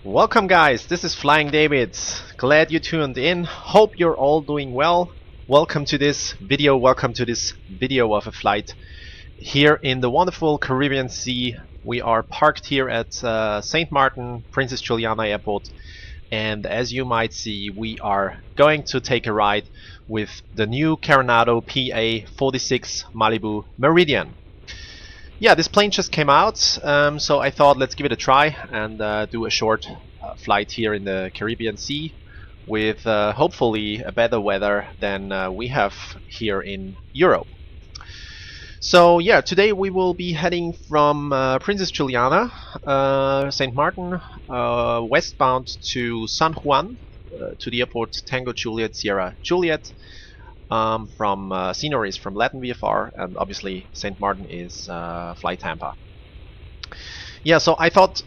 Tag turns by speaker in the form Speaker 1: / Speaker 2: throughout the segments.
Speaker 1: Welcome guys, this is Flying David. Glad you tuned in. Hope you're all doing well. Welcome to this video of a flight here in the wonderful Caribbean Sea. We are parked here at Saint Marteen, Princess Juliana Airport, and as you might see, we are going to take a ride with the new Carenado PA46 Malibu Meridian. Yeah, this plane just came out, so I thought let's give it a try and do a short flight here in the Caribbean Sea with hopefully a better weather than we have here in Europe. So yeah, today we will be heading from Princess Juliana, Saint Marteen, westbound to San Juan, to the airport Tango Juliet Sierra Juliet. From scenery is from LatinVFR, and obviously Saint Marteen is FlyTampa. Yeah, so I thought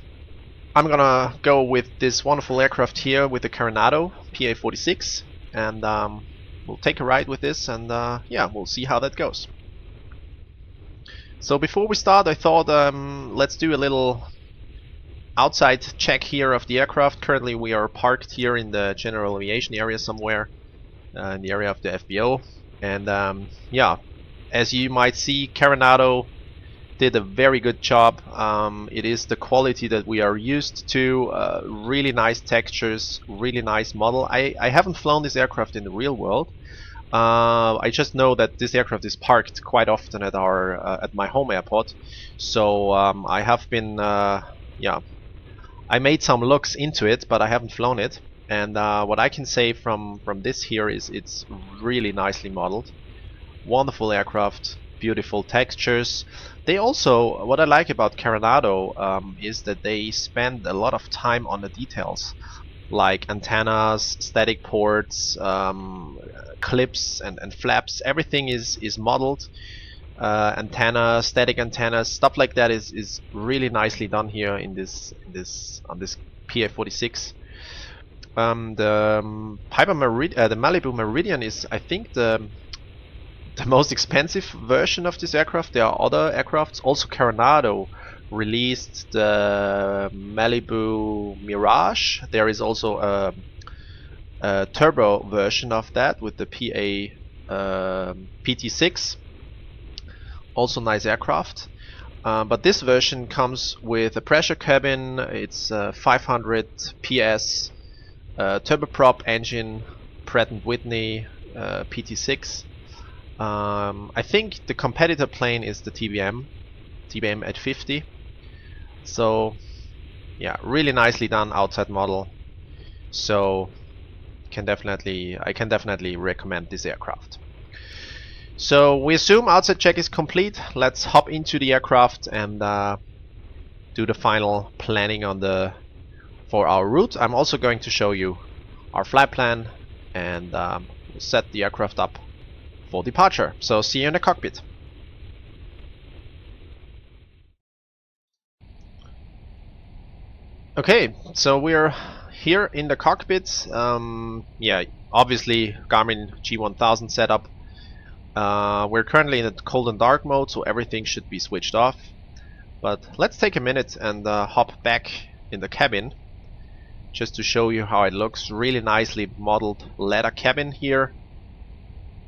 Speaker 1: I'm gonna go with this wonderful aircraft here with the Carenado PA46, and we'll take a ride with this, and yeah, we'll see how that goes. So before we start, I thought let's do a little outside check here of the aircraft. Currently we are parked here in the general aviation area somewhere. In the area of the FBO, and yeah, as you might see, Carenado did a very good job. It is the quality that we are used to, really nice textures, really nice model. I haven't flown this aircraft in the real world. I just know that this aircraft is parked quite often at at my home airport, so I have been yeah, I made some looks into it, but I haven't flown it. And what I can say from this here is it's really nicely modeled. Wonderful aircraft, beautiful textures. They also, what I like about Carenado is that they spend a lot of time on the details, like antennas, static ports, clips and flaps. Everything is modeled. Antennas, static antennas, stuff like that is really nicely done here on this PA46. The Piper the Malibu Meridian is, I think, the most expensive version of this aircraft. There are other aircrafts. Also, Carenado released the Malibu Mirage. There is also a turbo version of that with the PT6. Also nice aircraft. But this version comes with a pressure cabin. It's 500 PS. Turboprop engine, Pratt & Whitney PT6. I think the competitor plane is the TBM at 50. So yeah, really nicely done outside model. So I can definitely recommend this aircraft. So we assume outside check is complete. Let's hop into the aircraft and do the final planning on for our route. I'm also going to show you our flight plan and set the aircraft up for departure. So see you in the cockpit. Okay, so we're here in the cockpit. Yeah, obviously Garmin G1000 setup. We're currently in the cold and dark mode, so everything should be switched off. But let's take a minute and hop back in the cabin, just to show you how it looks. Really nicely modeled leather cabin here.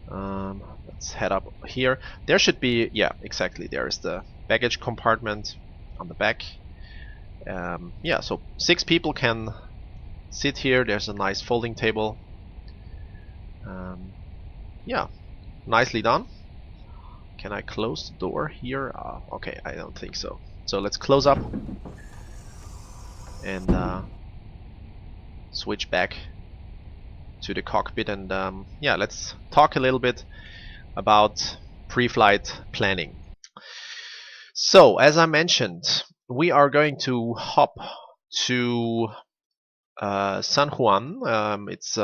Speaker 1: Let's head up here. There should be, yeah, exactly, there is the baggage compartment on the back. Yeah, so 6 people can sit here. There's a nice folding table. Yeah, nicely done. Can I close the door here? Okay, I don't think so. So let's close up and switch back to the cockpit, and yeah, let's talk a little bit about pre-flight planning. So as I mentioned, we are going to hop to San Juan. It's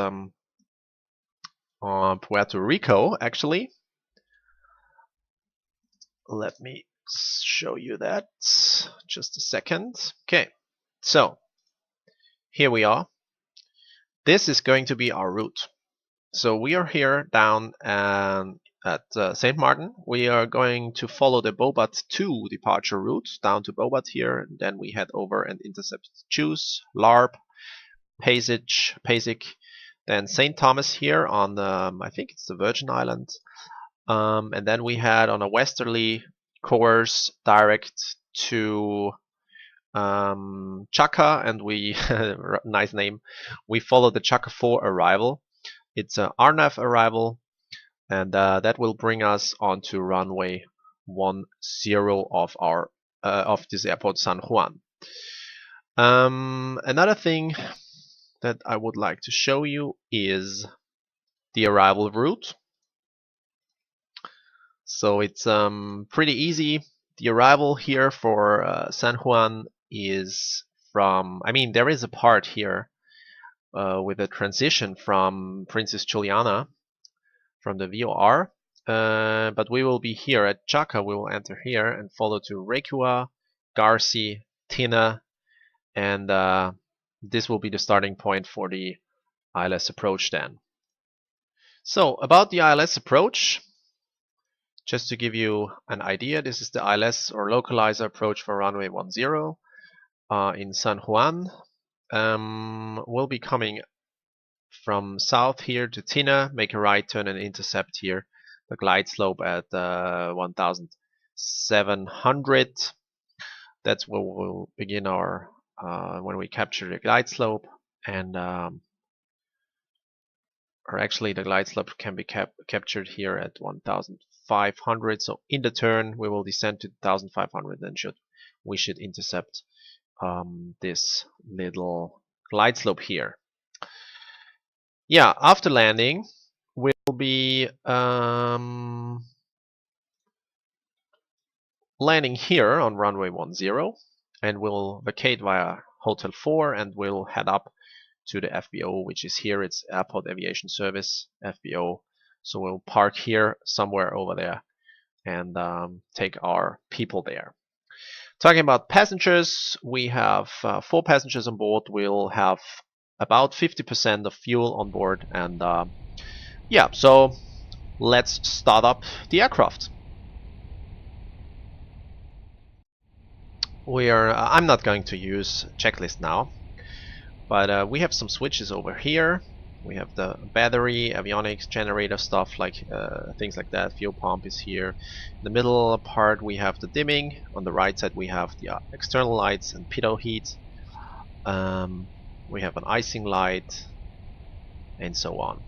Speaker 1: Puerto Rico, actually. Let me show you that. Just a second. Okay, so here we are. This is going to be our route. So we are here down at Saint Marteen. We are going to follow the Bobat 2 departure route down to Bobat here, and then we head over and intercept Choose, LARP, Pasic, then St. Thomas here on I think it's the Virgin Islands, and then we head on a westerly course direct to Chaka, and we nice name. We follow the Chaka 4 arrival. It's a RNAV arrival, and that will bring us onto runway 10 of our of this airport, San Juan. Another thing that I would like to show you is the arrival route. So it's pretty easy. The arrival here for San Juan is from, I mean, there is a part here with a transition from Princess Juliana from the VOR, but we will be here at Chaka. We will enter here and follow to Reykjavik, Garci, Tina, and this will be the starting point for the ILS approach then. So about the ILS approach, just to give you an idea, this is the ILS or localizer approach for runway 10 in San Juan. We'll be coming from south here to Tina, make a right turn and intercept here the glide slope at 1700. That's where we'll begin our when we capture the glide slope, and or actually the glide slope can be captured here at 1500. So in the turn we will descend to 1500, and we should intercept this little glide slope here. Yeah, after landing we'll be landing here on runway 10, and we'll vacate via Hotel 4 and we'll head up to the FBO, which is here. It's Airport Aviation Service, FBO. So we'll park here somewhere over there and take our people there. Talking about passengers, we have 4 passengers on board. We'll have about 50% of fuel on board, and yeah, so let's start up the aircraft. I'm not going to use checklist now, but we have some switches over here. We have the battery, avionics, generator stuff, like things like that. Fuel pump is here. In the middle part we have the dimming. On the right side we have the external lights and pitot heat. We have an icing light and so on.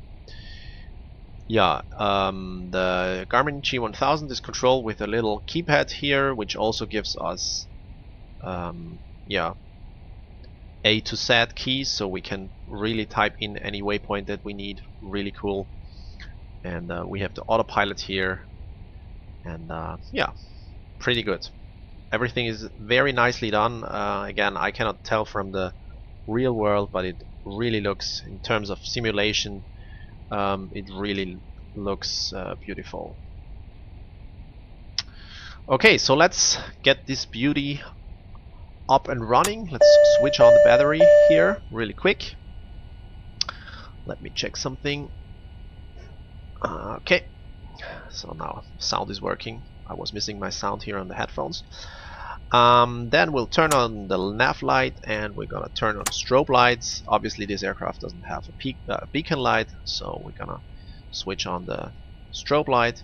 Speaker 1: Yeah, the Garmin G1000 is controlled with a little keypad here, which also gives us yeah, A to Z keys, so we can really type in any waypoint that we need. Really cool. And we have the autopilot here, and yeah, pretty good. Everything is very nicely done. Again, I cannot tell from the real world, but it really looks, in terms of simulation, it really looks beautiful. Okay, so let's get this beauty up and running. Let's switch on the battery here really quick. Let me check something. Okay, so now sound is working. I was missing my sound here on the headphones. Then we'll turn on the nav light, and we're gonna turn on strobe lights. Obviously this aircraft doesn't have a beacon light, so we're gonna switch on the strobe light.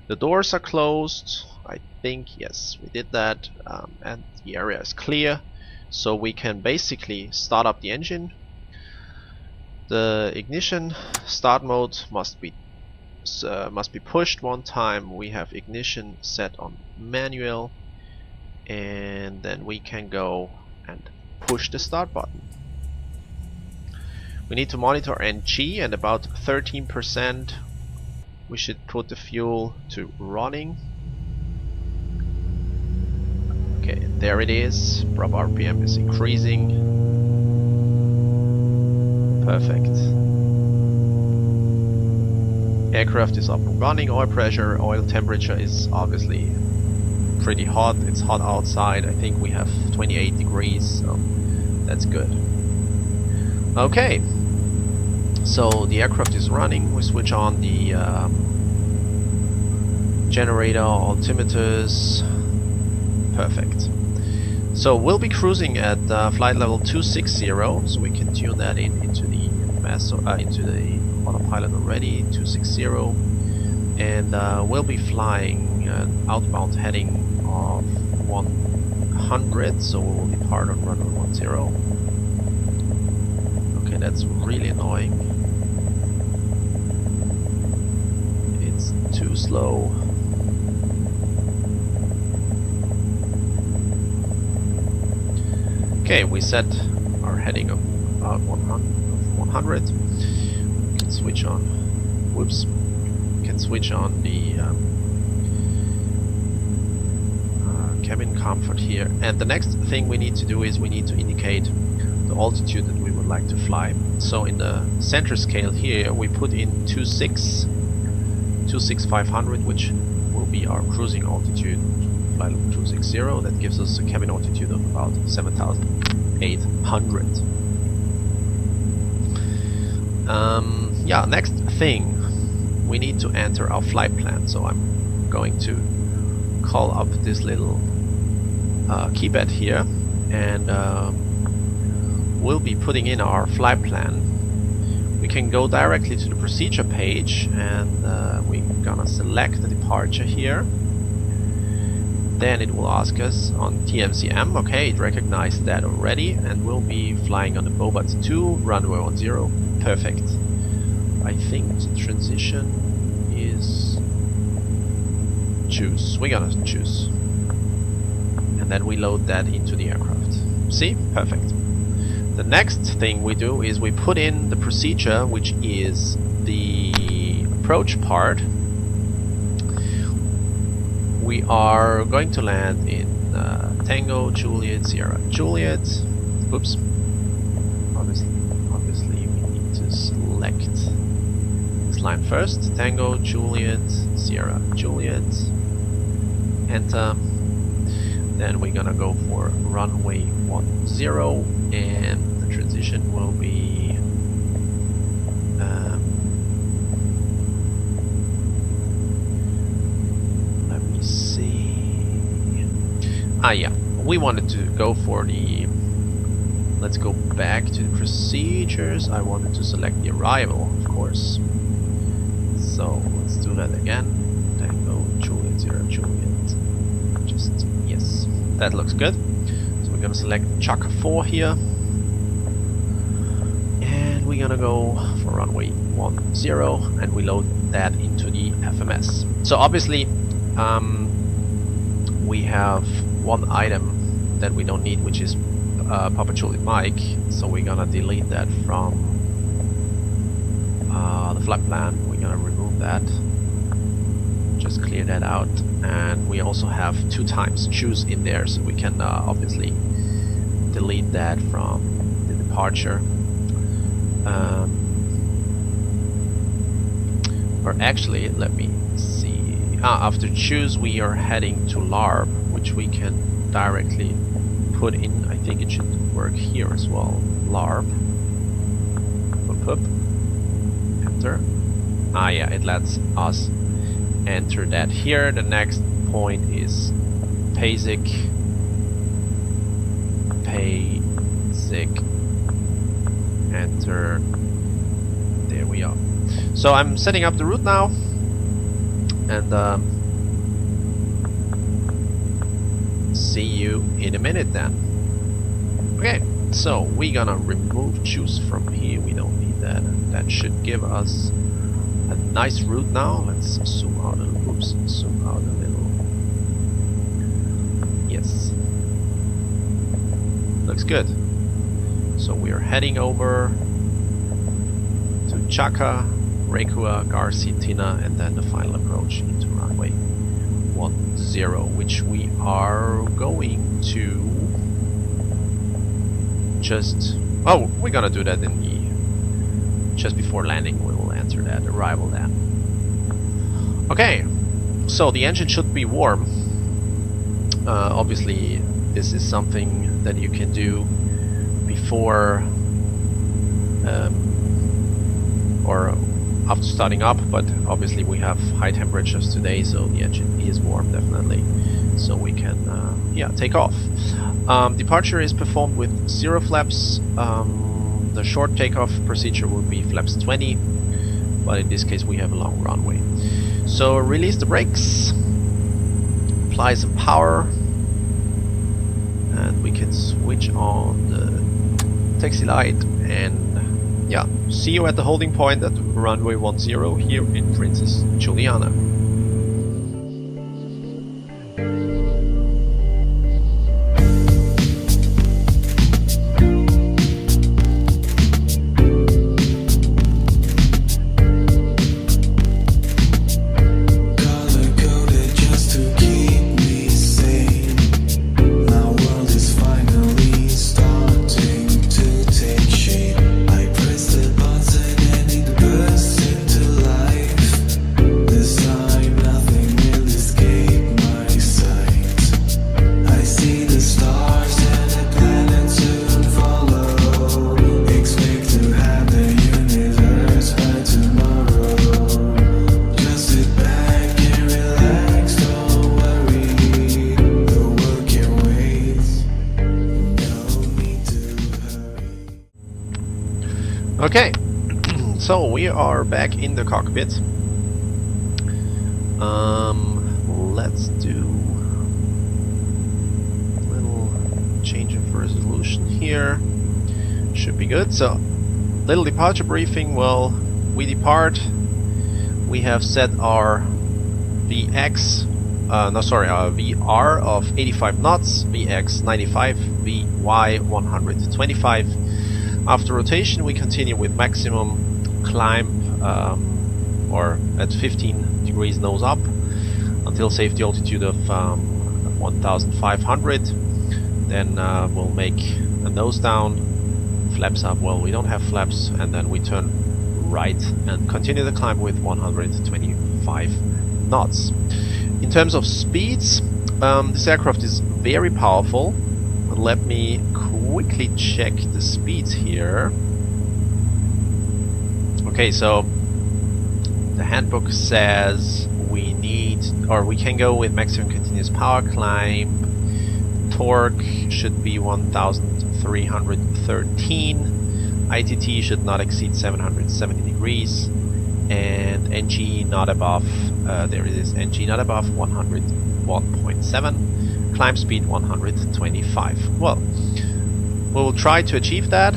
Speaker 1: The doors are closed. I think, yes, we did that, and the area is clear, so we can basically start up the engine. The ignition start mode must be pushed one time. We have ignition set on manual, and then we can go and push the start button. We need to monitor NG, and about 13% we should put the fuel to running. Okay, there it is. Prop RPM is increasing. Perfect. Aircraft is up and running. Oil pressure, oil temperature is obviously pretty hot. It's hot outside. I think we have 28 degrees, so that's good. Okay, so the aircraft is running. We switch on the generator, altimeters, perfect. So we'll be cruising at flight level 260, so we can tune that into the into the autopilot already, 260, and we'll be flying an outbound heading of 100, so we'll depart on runway 10. Okay, that's really annoying. It's too slow. Okay, we set our heading of about 100. We can switch on. Whoops. We can switch on the cabin comfort here. And the next thing we need to do is we need to indicate the altitude that we would like to fly. So in the center scale here, we put in 26500, which will be our cruising altitude. Flight level 260. That gives us a cabin altitude of about 7,800. Yeah, next thing, we need to enter our flight plan. So I'm going to call up this little keypad here, and we'll be putting in our flight plan. We can go directly to the procedure page, and we're gonna select the departure here. Then it will ask us on TNCM. Okay, it recognized that already, and we'll be flying on the Bobat 2, runway 10. Perfect. I think the transition is choose. We're gonna choose, and then we load that into the aircraft. See? Perfect. The next thing we do is we put in the procedure, which is the approach part. We are going to land in Tango, Juliet, Sierra, Juliet. Oops. Obviously we need to select this line first. Tango, Juliet, Sierra, Juliet. Enter. Then we're gonna go for runway 10, and the transition will be let me see. Yeah, we wanted to go for the, let's go back to the procedures. I wanted to select the arrival, of course. So let's do that again. Tango, Juliet, Sierra, Juliet. Just yes, that looks good. So we're gonna select Chaka 4 here, and we're gonna go for runway 10, and we load that into the FMS. So obviously we have one item that we don't need, which is Papa Juliet Mike, so we're gonna delete that from the flight plan. We're gonna remove that, just clear that out, and we also have 2 times choose in there, so we can obviously delete that from the departure. Or actually, let me see. After choose, we are heading to LARP, which we can directly put in. I think it should work here as well. LARP. Up. Enter. Yeah, it lets us enter that here. The next point is PASIC. Enter. There we are. So I'm setting up the route now, and see you in a minute then. Okay, so we're gonna remove choose from here. We don't need that. That should give us a nice route now. Let's zoom out a little. Oops, zoom out a little. Yes, looks good. So we are heading over to Chaka, Rekua, Garci, Tina, and then the final approach into runway 10, which we are going to just... Oh, we're gonna do that in the... just before landing. We will enter that arrival then. Okay, so the engine should be warm. Obviously, this is something that you can do before or after starting up, but obviously we have high temperatures today, so the engine is warm definitely, so we can yeah, take off. Departure is performed with 0 flaps. The short takeoff procedure would be flaps 20, but in this case we have a long runway. So release the brakes, apply some power, and we can switch on the taxi light, and yeah, see you at the holding point at runway 10 here in Princess Juliana. Okay, so we are back in the cockpit. Let's do a little change of resolution here. Should be good. So, little departure briefing. Well, we depart. We have set our VR of 85 knots, VX 95, VY 125. After rotation, we continue with maximum climb, or at 15 degrees nose up, until safety altitude of 1,500. Then we'll make a nose down, flaps up. Well, we don't have flaps, and then we turn right and continue the climb with 125 knots. In terms of speeds, this aircraft is very powerful. Let me quickly check the speeds here. Okay, so the handbook says we need, or we can go with maximum continuous power climb. Torque should be 1,313. ITT should not exceed 770 degrees, and NG not above, there it is, NG not above 101.7. Climb speed 125. Well, we will try to achieve that.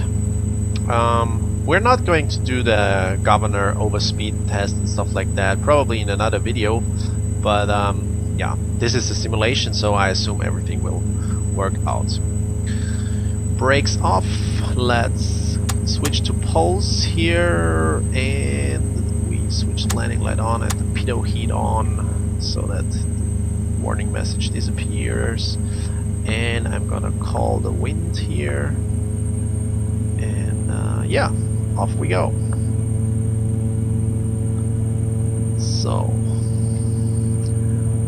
Speaker 1: We're not going to do the governor overspeed test and stuff like that, probably in another video, but yeah, this is a simulation, so I assume everything will work out. Brakes off. Let's switch to pulse here, and we switch the landing light on and the pitot heat on, so that warning message disappears. And I'm gonna call the wind here, and yeah, off we go. So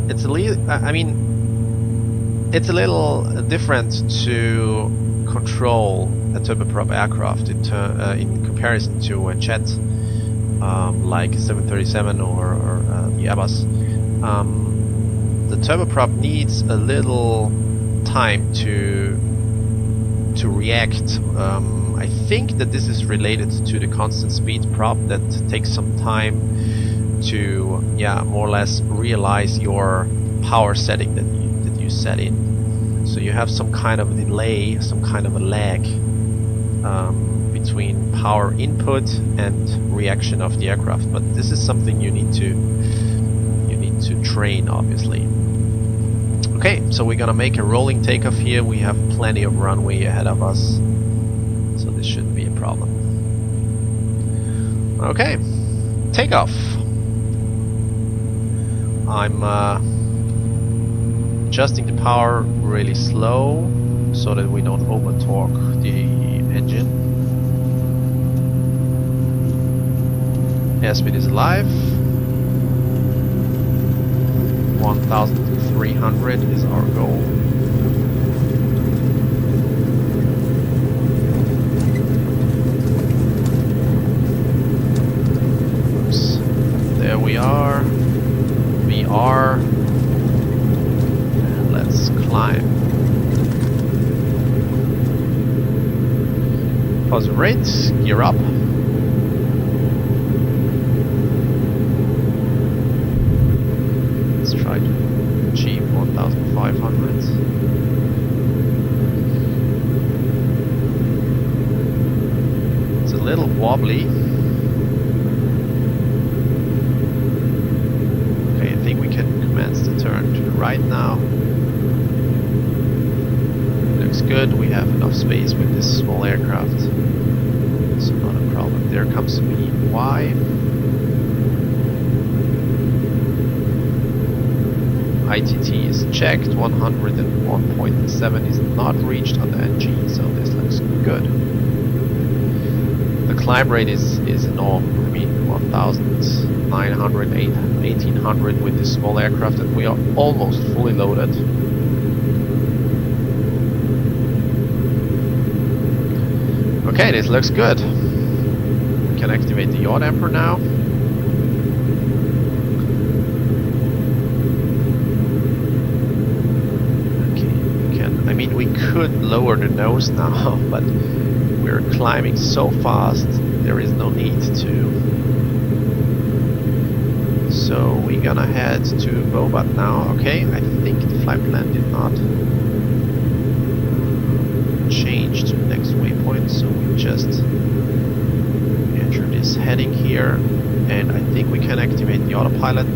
Speaker 1: it's a little, I mean, it's a little different to control a turboprop aircraft in comparison to a jet like 737 or the Airbus. The turboprop needs a little time to react. I think that this is related to the constant speed prop that takes some time to, yeah, more or less realize your power setting that you set in. So you have some kind of a delay, some kind of a lag between power input and reaction of the aircraft. But this is something you need to train, obviously. Okay, so we're gonna make a rolling takeoff here. We have plenty of runway ahead of us, so this shouldn't be a problem. Okay, takeoff. I'm adjusting the power really slow so that we don't over torque the engine. Airspeed is alive. 1,300 is our goal. And let's climb. Pause rate, gear up. Let's try to achieve 1,500. It's a little wobbly. Okay, I think we can commence the turn to the right now. Looks good, we have enough space with this small aircraft. So not a problem. There comes Y. ITT is checked, 101.7 is not reached on the NG, so this looks good. The climb rate is enormous. I mean, 1,900, 1,800 with this small aircraft, and we are almost fully loaded. Okay, this looks good. We can activate the yaw damper now. Okay, I mean, we could lower the nose now, but we're climbing so fast, there is no need to. So we're gonna head to Bobat now. Okay, I think the flight plan did not change to the next waypoint, so we just enter this heading here, and I think we can activate the autopilot.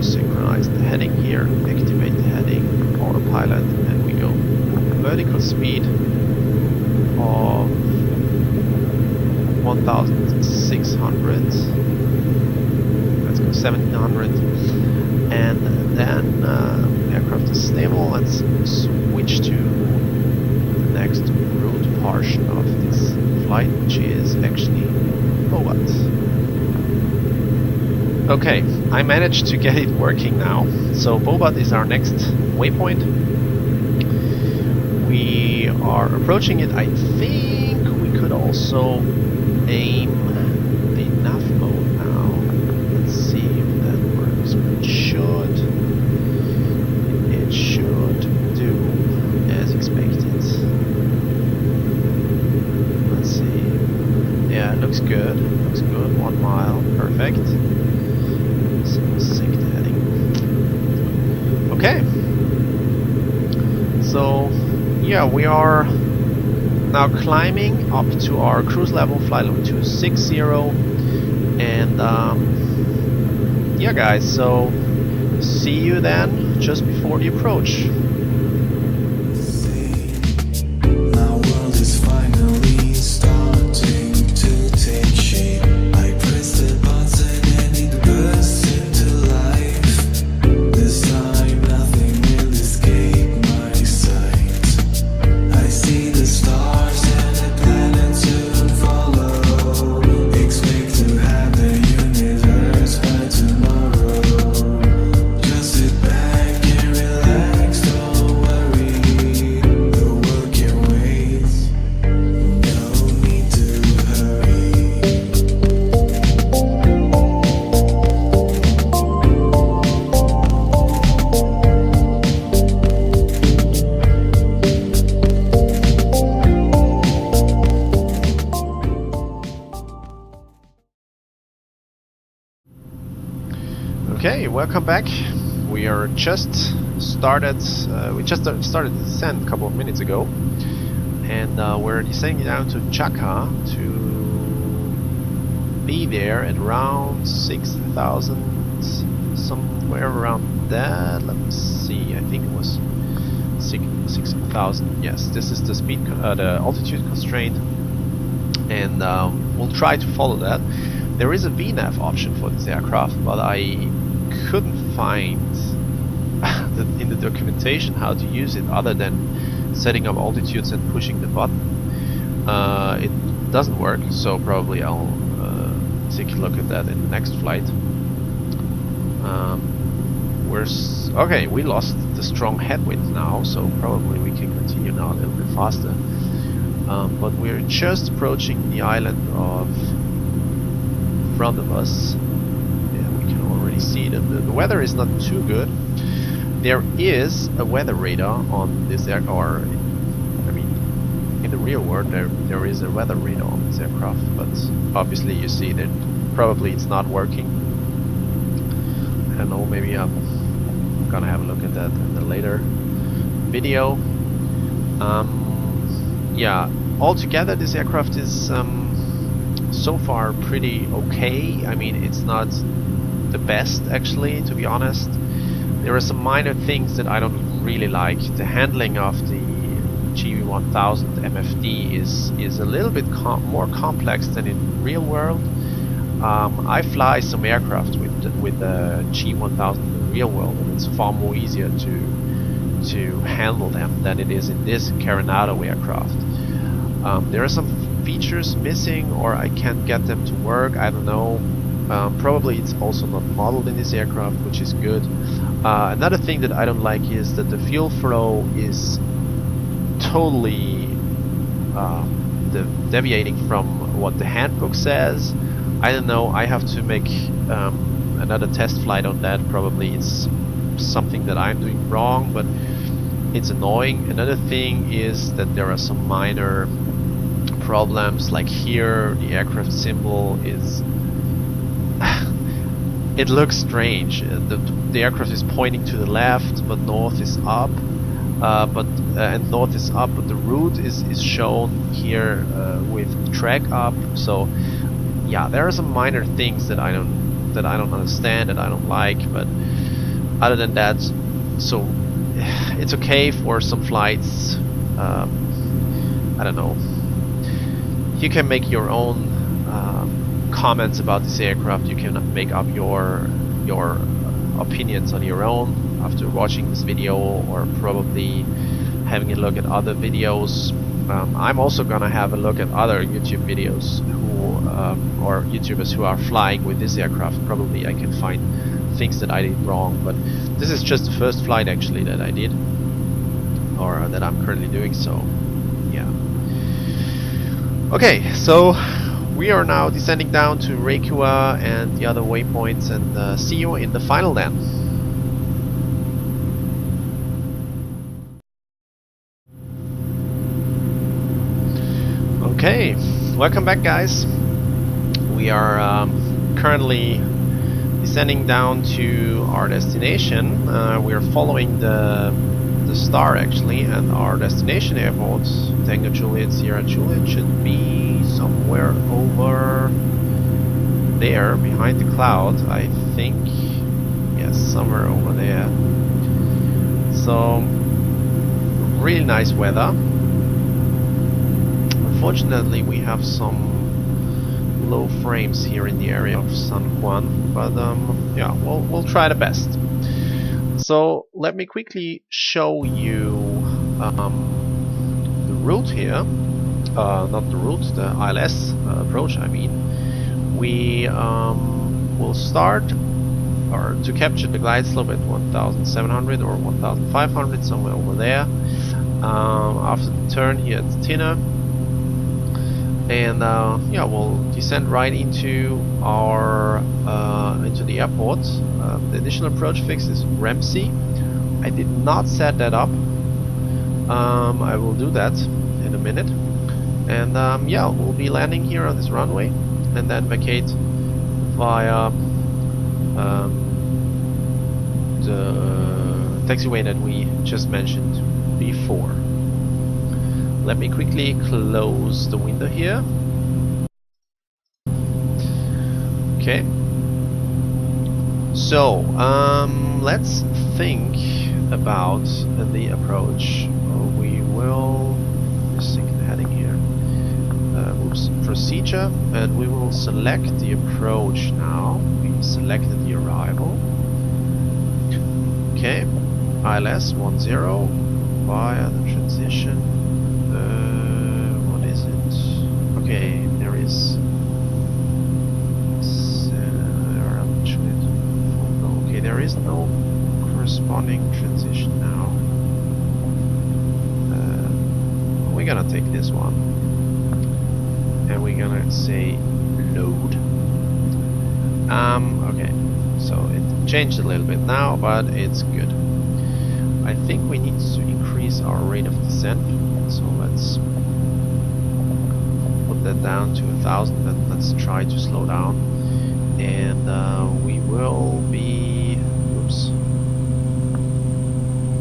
Speaker 1: Synchronize the heading here, activate the heading, autopilot, and we go vertical speed of 1,600. Let's go 1,700, and then aircraft is stable. Let's switch to the next route portion of this flight, which is actually Bobat. Okay, I managed to get it working now. So Bobat is our next waypoint. We are approaching it. I think we could also aim the nav mode now. Let's see if that works. It should. It should do as expected. Let's see. Yeah, it looks good. Looks good. 1 mile. Perfect. So sync the heading. Okay. So yeah, we are now climbing up to our cruise level, flight level 260, and yeah guys, so see you then just before the approach. Okay, welcome back. We are just started. We just started the descent a couple of minutes ago, and we're descending down to Chaka to be there at around 6,000, somewhere around that. Let me see. I think it was 6,000. Yes, this is the speed, the altitude constraint, and we'll try to follow that. There is a VNAV option for this aircraft, but I couldn't find in the documentation how to use it other than setting up altitudes and pushing the button. It doesn't work, so probably I'll take a look at that in the next flight. Okay, we lost the strong headwind now, so probably we can continue now a little bit faster. But we're just approaching the island of front of us. Yeah, we can already you see that the weather is not too good. There is a weather radar on this aircraft, I mean, in the real world there is a weather radar on this aircraft, but obviously you see that probably it's not working. I don't know, maybe I'm gonna have a look at that in the later video. Yeah, altogether this aircraft is so far pretty okay. I mean, it's not the best actually, to be honest. There are some minor things that I don't really like. The handling of the G1000 MFD is a little bit more complex than in real world. I fly some aircraft with the G1000 in the real world, and it's far more easier to handle them than it is in this Carenado aircraft. There are some features missing, or I can't get them to work, I don't know. Probably it's also not modeled in this aircraft, which is good. Another thing that I don't like is that the fuel flow is totally deviating from what the handbook says. I don't know, I have to make another test flight on that. Probably it's something that I'm doing wrong, but it's annoying. Another thing is that there are some minor problems, like here the aircraft symbol is it looks strange. The aircraft is pointing to the left, but north is up, and north is up, but the route is shown here with track up. So yeah, there are some minor things that I don't understand, that I don't like, but other than that, so it's okay for some flights. I don't know. You can make your own comments about this aircraft. You can make up your opinions on your own after watching this video, or probably having a look at other videos. I'm also gonna have a look at other YouTube videos or YouTubers who are flying with this aircraft. Probably I can find things that I did wrong, but this is just the first flight actually that I did, or that I'm currently doing, so yeah. Okay, so we are now descending down to Reykjavik and the other waypoints, and see you in the final then. Okay, welcome back guys. We are currently descending down to our destination. We are following the star actually, and our destination airport, Tango Juliet Sierra Juliet, should be somewhere over there behind the cloud, I think. Yes, somewhere over there. So really nice weather. Unfortunately we have some low frames here in the area of San Juan, but yeah, we'll try the best. So let me quickly show you the route here, not the route, the ILS approach I mean. We will start, or to capture the glide slope at 1700 or 1500, somewhere over there, after the turn here at Tinner. And yeah, we'll descend right into our into the airport. The additional approach fix is Ramsey. I did not set that up. I will do that in a minute. And yeah, we'll be landing here on this runway, and then vacate via the taxiway that we just mentioned before. Let me quickly close the window here. Okay. So, let's think about the approach. We will just sync the heading here. Oops, procedure, and we will select the approach now. We selected the arrival. Okay, ILS 10 via the transition. What is it? Okay, there is. Okay, there is no corresponding transition now. We're gonna take this one, and we're gonna say load. Okay, So it changed a little bit now, but it's good. I think we need to increase our rate of descent, so let's put that down to 1,000 and let's try to slow down. And we will be, oops,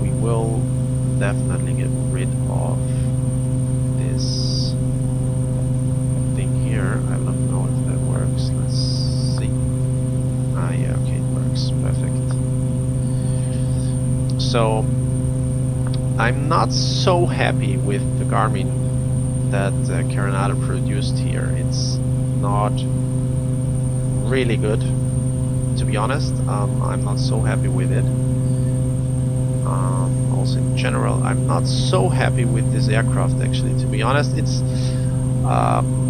Speaker 1: we will definitely get rid of this thing here. I don't know if that works. Let's see. Ah, yeah, okay, it works. Perfect. So I'm not so happy with the Garmin that Carenado produced here. It's not really good, to be honest. I'm not so happy with it. Also in general, I'm not so happy with this aircraft, actually, to be honest. It's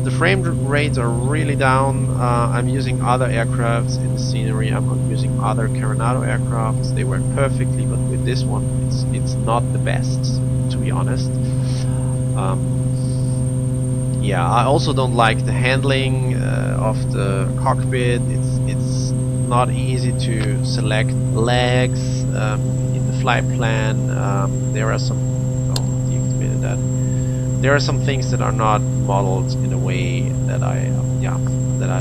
Speaker 1: the frame rates are really down. I'm using other aircrafts in the scenery. I'm using other Carenado aircrafts. They work perfectly, but with this one, it's not the best, to be honest. Yeah, I also don't like the handling of the cockpit. It's not easy to select legs in the flight plan. There are some. Oh, deactivated that. There are some things that are not modeled in a way that I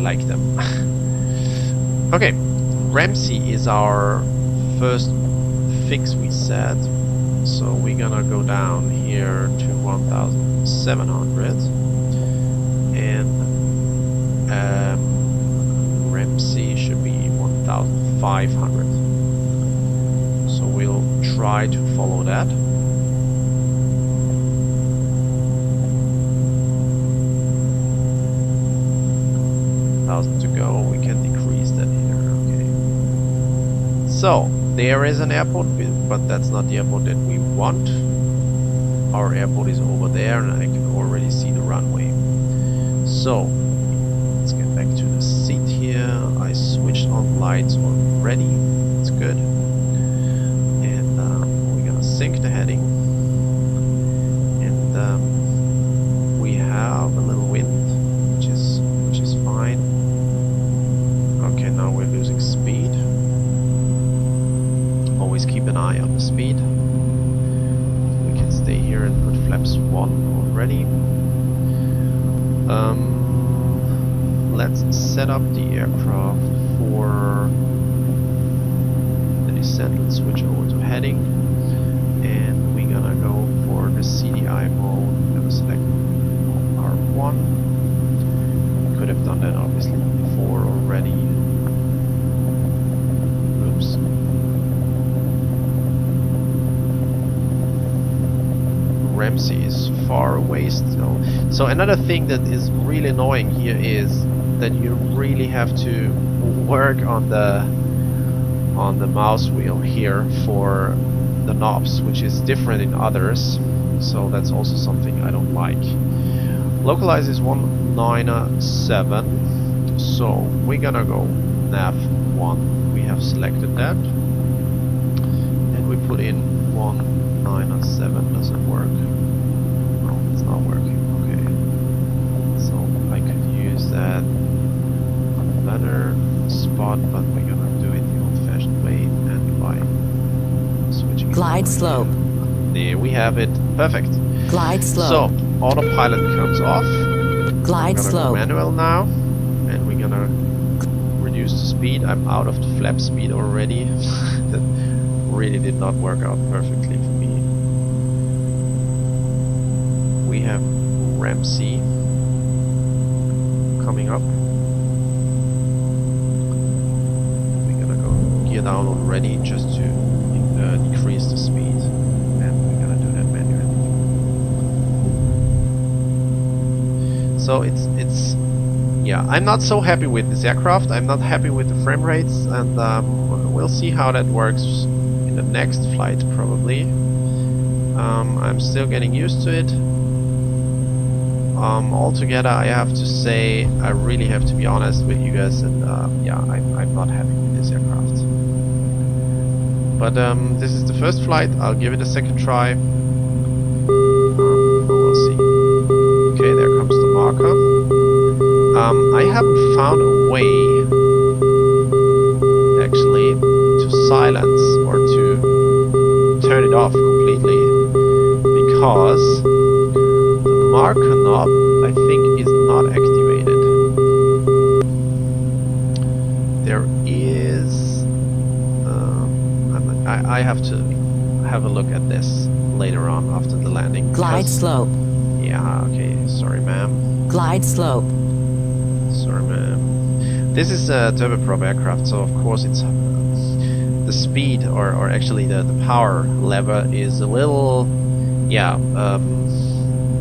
Speaker 1: like them. Okay, Ramsey is our first fix we set, so we're gonna go down here to 1,700, and Ramsey should be 1,500. So we'll try to follow that. 1,000 to go. We can decrease that here. Okay. So there is an airport, but that's not the airport that we want. Our airport is over there, and I can already see the runway. So let's get back to the seat here. I switched on lights already. It's good. And we're gonna sync the heading. And we have a little wind, which is fine. Okay, now we're losing speed. Always keep an eye on the speed. We can stay here and put flaps 1 already. Let's set up the aircraft for the descent. Let's switch over to heading, and we're gonna go for the CDI mode. We're gonna select R1. Could have done that obviously before already. Oops. Ramsey is far away still. So another thing that is really annoying here is that you really have to work on the mouse wheel here for the knobs, which is different in others. So that's also something I don't like. Localize is 197, so we're gonna go nav 1. We have selected that, and we put in 197. Does it work? No, it's not working. Okay, so I could use that on a better spot, but we're gonna do it the old-fashioned way and by switching.
Speaker 2: Glide slope.
Speaker 1: There we have it. Perfect.
Speaker 2: Glide slope.
Speaker 1: So autopilot comes off.
Speaker 2: Glide slope.
Speaker 1: Go manual now, and we're gonna reduce the speed. I'm out of the flap speed already. That really did not work out perfectly for me. We have Ramsey coming up. We're gonna go gear down already just to decrease the speed, and we're gonna do that manually. So it's yeah, I'm not so happy with this aircraft. I'm not happy with the frame rates, and we'll see how that works in the next flight probably. I'm still getting used to it. Altogether, I have to say, I really have to be honest with you guys, and yeah, I'm not happy with this aircraft. But this is the first flight. I'll give it a second try. We'll see. Okay, there comes the marker. I haven't found a way actually silence or to turn it off completely, because the marker knob, I think, is not activated. There is... I have to have a look at this later on after the landing.
Speaker 2: Glide slope.
Speaker 1: Yeah, okay, sorry ma'am.
Speaker 2: Glide slope.
Speaker 1: Sorry ma'am. This is a turboprop aircraft, so of course it's the speed, or actually the power lever is a little, yeah,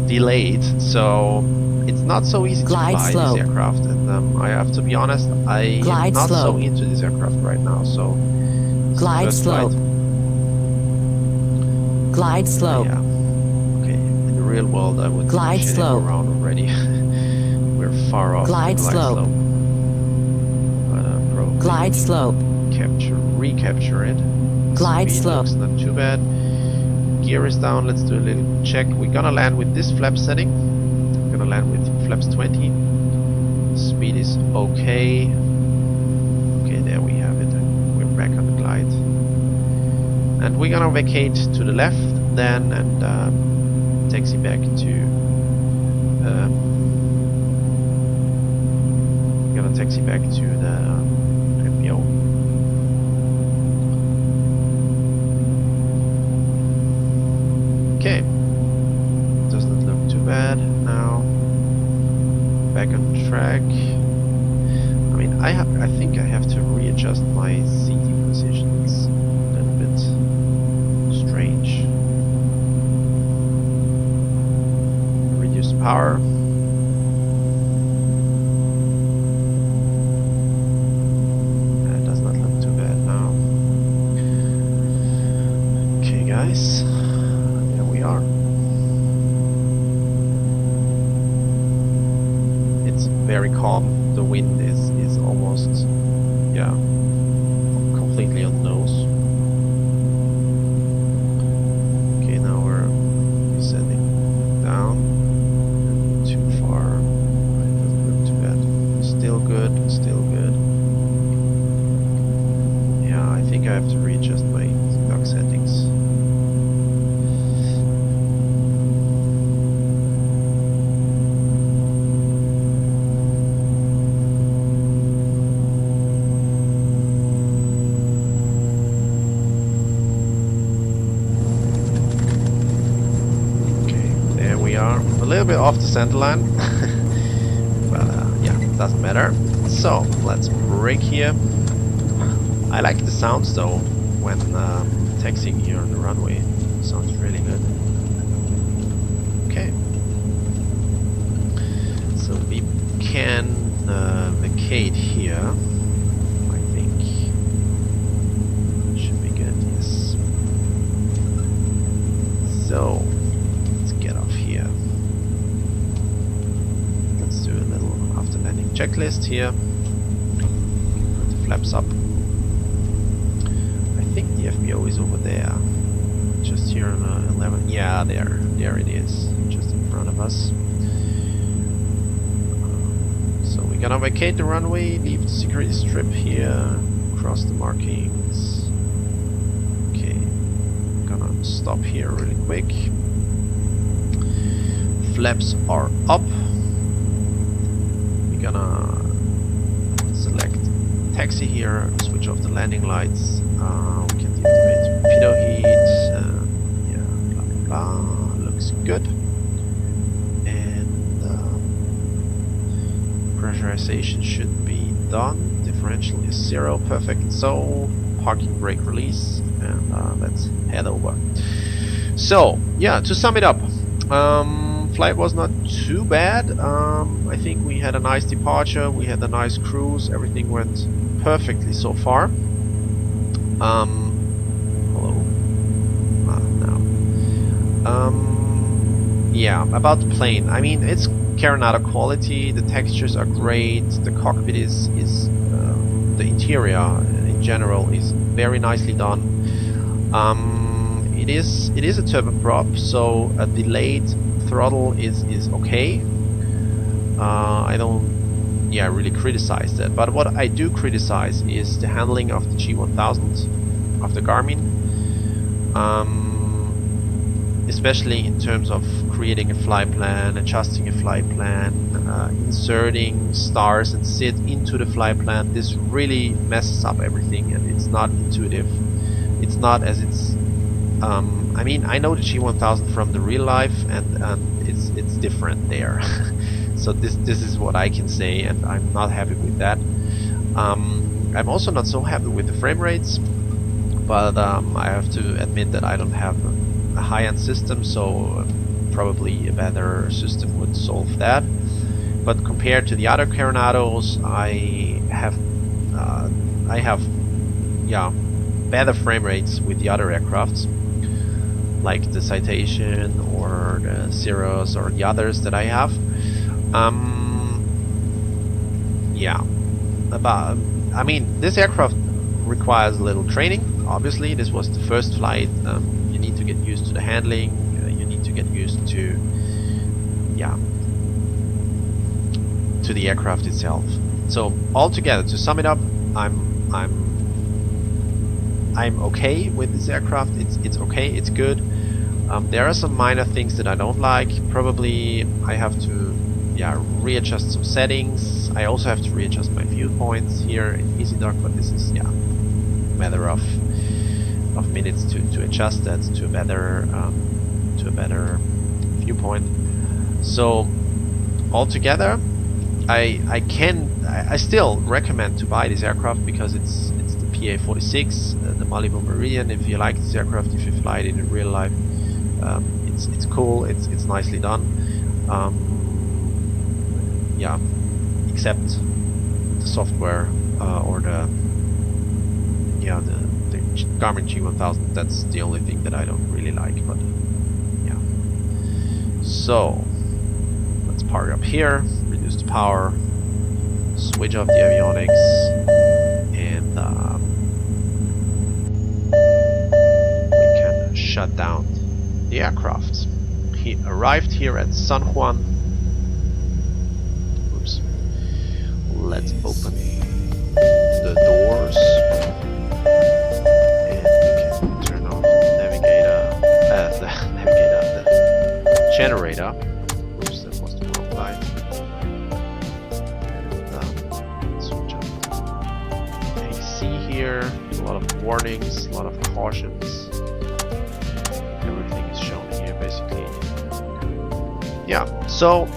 Speaker 1: delayed, so it's not so easy to fly this aircraft. And I have to be honest, I am not so into this aircraft right now, so...
Speaker 2: Glide slope. Glide slope.
Speaker 1: Yeah. Okay. In the real world, I would
Speaker 2: glide slope
Speaker 1: around already. We're far off.
Speaker 2: Glide slope.
Speaker 1: But probably
Speaker 2: glide slope.
Speaker 1: Recapture it.
Speaker 2: Glide
Speaker 1: Speed
Speaker 2: slope.
Speaker 1: looks not too bad. Gear is down. Let's do a little check. We're gonna land with this flap setting. We're gonna land with flaps 20. Speed is okay. Okay, there we have it. We're back on the glide. And we're gonna vacate to the left then and taxi back to the FBO. Okay, doesn't look too bad now. Back on track. I mean, I think I have to readjust my seating positions. Strange. Reduce power. That does not look too bad now. Okay, guys. There we are. It's very calm. The wind is almost, yeah, completely on the nose. Still good. Yeah, I think I have to readjust my dock settings. Okay, there we are. A little bit off the center line. Yeah, doesn't matter. So let's brake here. I like the sounds though when taxiing here on the runway. Sounds really good. Okay. So we can vacate here. I think should be good. Yes. So let's get off here. Let's do a little after landing checklist here. Put the flaps up. I think the FBO is over there. Just here on 11. Yeah, there it is. Just in front of us. So we're gonna vacate the runway, leave the security strip here, cross the markings. Okay. Gonna stop here really quick. Flaps are up. Gonna select taxi here, switch off the landing lights. We can deactivate torpedo heat. Yeah, blah blah blah. Looks good. And pressurization should be done. Differential is 0. Perfect. So parking brake release, and let's head over. So yeah, to sum it up. Flight was not too bad. I think we had a nice departure, we had a nice cruise, everything went perfectly so far. Hello. Now. Yeah, about the plane. I mean, it's Carenado quality, the textures are great, the cockpit is the interior in general is very nicely done. It is a turboprop, so a delayed throttle is okay. I don't really criticize that, but what I do criticize is the handling of the G1000. the Garmin, especially in terms of creating a flight plan, adjusting a flight plan, inserting stars and SID into the flight plan. This really messes up everything, and it's not intuitive. It's not as it's. I mean, I know the G1000 from the real life, and it's different there. So this is what I can say, and I'm not happy with that. I'm also not so happy with the frame rates, but I have to admit that I don't have a high-end system, so probably a better system would solve that. But compared to the other Carenados, I have yeah, better frame rates with the other aircrafts, like the Citation or the Cirrus or the others that I have. Yeah, I mean, this aircraft requires a little training. Obviously, this was the first flight. You need to get used to the handling. You need to get used to, yeah, to the aircraft itself. So altogether, to sum it up, I'm okay with this aircraft. It's okay. It's good. There are some minor things that I don't like. Probably I have to, yeah, readjust some settings. I also have to readjust my viewpoints here in Easy Dock, but this is, yeah, a matter of minutes to adjust that to a better viewpoint. So altogether, I still recommend to buy this aircraft because it's the PA46, the Malibu Meridian. If you like this aircraft, if you fly it in real life, it's cool. It's nicely done. Yeah, except the software or the Garmin G1000. That's the only thing that I don't really like. But yeah, so let's power up here, reduce the power, switch off the avionics, and we can shut down the aircraft. He arrived here at San Juan. Oops. Let's open the doors, and we can turn off the navigator, the generator. Oops, that was the wrong line. And switch off the AC here. A lot of warnings, a lot of cautions. Everything is shown here, basically. Yeah, so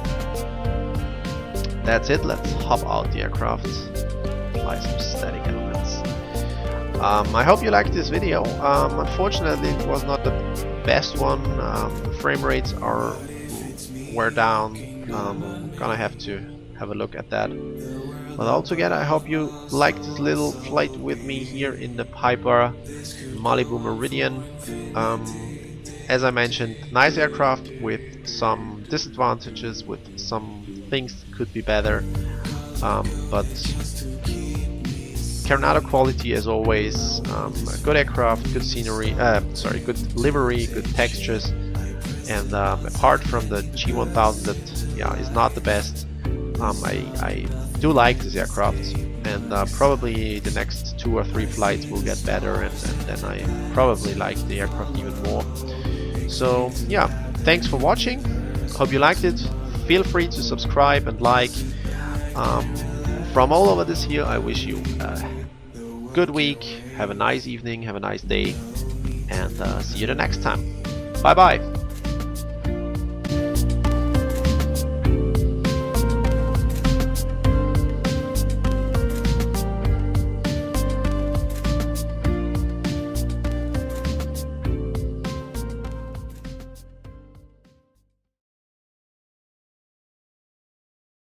Speaker 1: that's it. Let's hop out the aircraft, apply some static elements. I hope you liked this video. Unfortunately, it was not the best one. The frame rates were down. Gonna have to have a look at that. But altogether, I hope you liked this little flight with me here in the Piper Malibu Meridian. As I mentioned, nice aircraft with some disadvantages, with some things that could be better, but Carenado quality as always. A good aircraft, good scenery, good livery, good textures, and apart from the G1000 that, yeah, is not the best, I do like this aircraft, and probably the next 2 or 3 flights will get better, and then I probably like the aircraft even more. So yeah, thanks for watching. Hope you liked it. Feel free to subscribe and like. From all over this here, I wish you a good week. Have a nice evening, have a nice day, and see you the next time. Bye bye.